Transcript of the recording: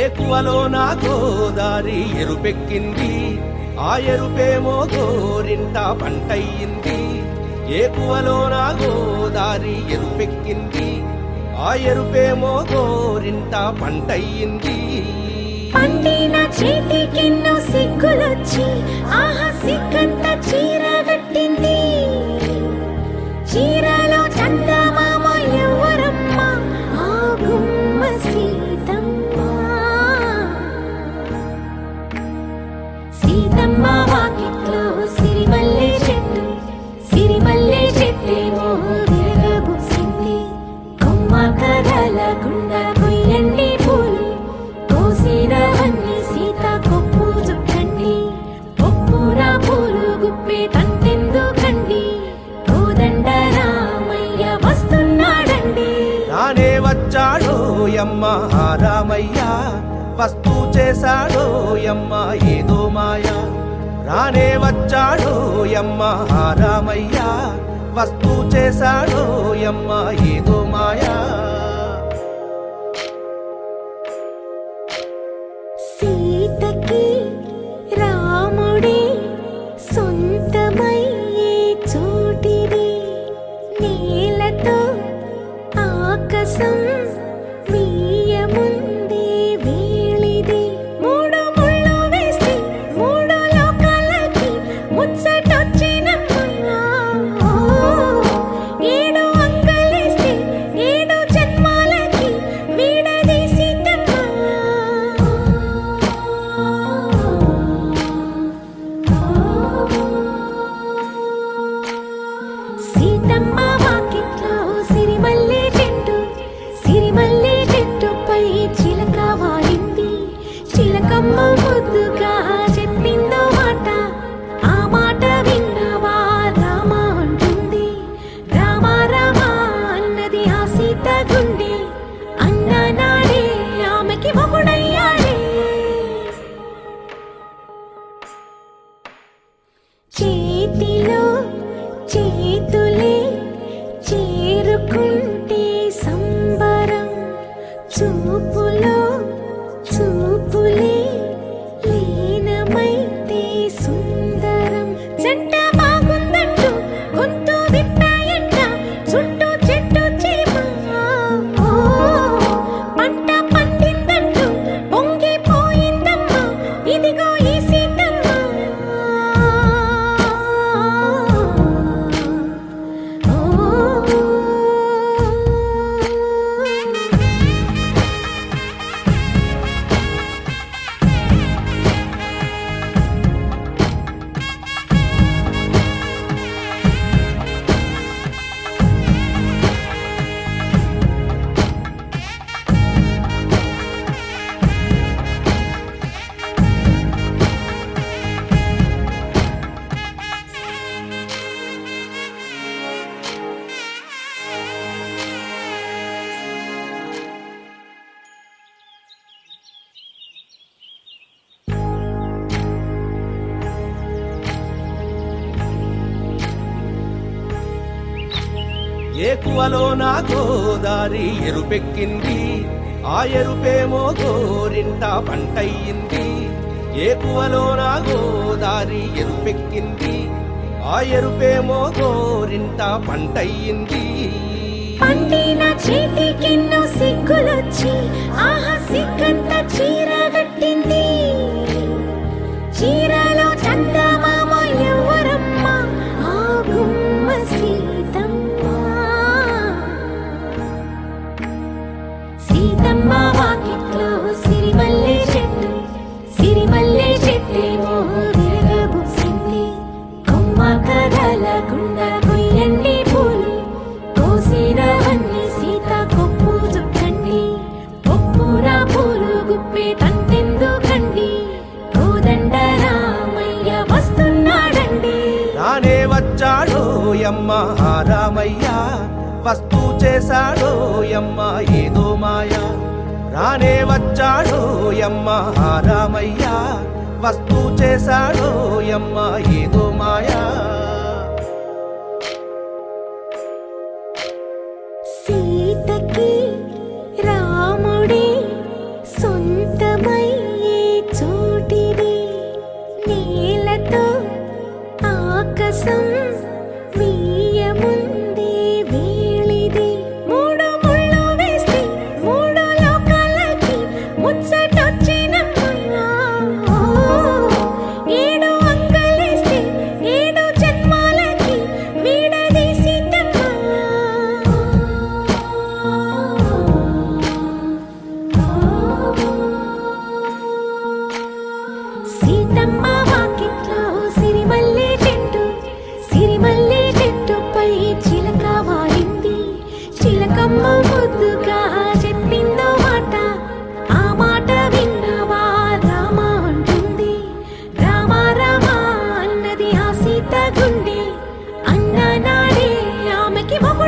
ఏకువలో నా గోదారి ఎరుపెక్కింది, ఆ ఎరుపేమో గోరింట పంటయ్యింది. ఏకువలో నా గోదారి ఎరుపెక్కింది, ఆ ఎరుపేమో గోరింట పంటయ్యింది. పండిన చేతికెన్నో సిగ్గులొచ్చి ఆహా సిగ్గంత చీర కట్టింది. చీరలో చందమామ ఎవరమ్మ, ఆ గుమ్మ సీతమ్మ. సీతమ్మ వాకిట్లో సిరిమల్లె చెట్టు, సిరిమల్లె చెట్టేమో విరగబూసింది. కొమ్మ కదలకుండా కొయ్యండి పూలు, కోసిరవన్నీ సీత కొప్పు చుట్టండి. ఒప్పున పూలు గుప్పే తంతెందుకండి, కోదండ రామయ్య వస్తున్నాడండి. రానే వచ్చాడో యమ్మ ఆ రామయ్య, వస్తూ చేశాడో యమ్మ ఏదో మాయ. రానే వచ్చాడో యమ్మ ఆ రామయ్య, వస్తూ చేశాడో యమ్మ ఏదో మాయా. సీతకి రాముడే సొంతమయ్యే చోటిది, నేలతో ఆకాశం వీయముందే వేళిది. మూడు ముళ్ళు వేస్తే మూడు లోకాలకి ముచ్చటొచ్చినమ్మా. ఏడు అంకలేస్తే ఏడు జన్మాలకి వీడదీసిద్దమ్మా. సీతమ్మ వాకిట్లో సిరిమల్లె చెట్టు, సిరిమల్లె చెట్టుపై చిలక వాలింది. చిలకమ్మ ముద్దుగా చెప్పిందో మాట, ఆ మాట విన్నవా రామ అంటుంది. రామ రామ అన్నది ఆ సీత గుండె, అన్న నాడే ఆమెకి మొగుడయ్యాడే. చేతిలో చేతులే చేరుకుంటే సంబరం, చూపులో చూపులే లీనమైతే సుందరం. జంట బాగుందంటూ గొంతు విప్పాయంట చుట్టూ చెట్టు చీమ. పంట పండిందంటూ పొంగిపోయిందమ్మా, ఇదిగో ఈ సీతమ్మ. ఏకువలో నా గోదారి ఎరుపెక్కింది, ఆ ఎరుపేమో గోరింట పంటయ్యింది. ఏకువలో నా గోదారి ఎరుపెక్కింది, ఆ ఎరుపేమో గోరింట పంటయ్యింది. పండిన చేతికెన్నో సిగ్గులొచ్చి ఆహా సిగ్గంత చీర కట్టింది. చీరలో చందమామ ఎవరమ్మ, ఆ గుమ్మ సీతమ్మ. సీతమ్మ వాకిట్లో సిరిమల్లె చెట్టు, సిరిమల్లె చెట్టేమో విరగబూసింది. కొమ్మ కదలకుండా కొయ్యండి పూలు, కోసిరవన్నీ సీత కొప్పు చుట్టండి. ఒప్పున పూలు గుప్పే తంతెందుకండి, కోదండ రామయ్య వస్తున్నాడండి. రానే వచ్చాడో యమ్మ ఆ రామయ్య, వస్తూ చేశాడో యమ్మ ఏదో మాయా. రానే వచ్చాడో యమ్మ ఆ రామయ్య, వస్తూ చేశాడో యమ్మ ఏదో మాయా. సీతకి రాముడే సొంతం కోసం వీయముందే వేళిది మూడు ముళ్ళు వేస్తే మూడు లోకాలకి ముచ్చటొచ్చినమ్మా ఏడు అంగలేస్తే ఏడు జన్మాలకి వీడదీసిందమ్మా సీతమ్మ వాకిట్లో సిరిమల్లె చెట్టు సిరిమల్లె చెట్టుపై చిలక వాలింది చిలకమ్మ ముద్దుగా చెప్పిందో మాట ఆ మాట విన్నవా రామ అంటుంది రామ రామ అన్నది ఆ సీత గుండె అన్న నాడే ఆమెకి మొగుడు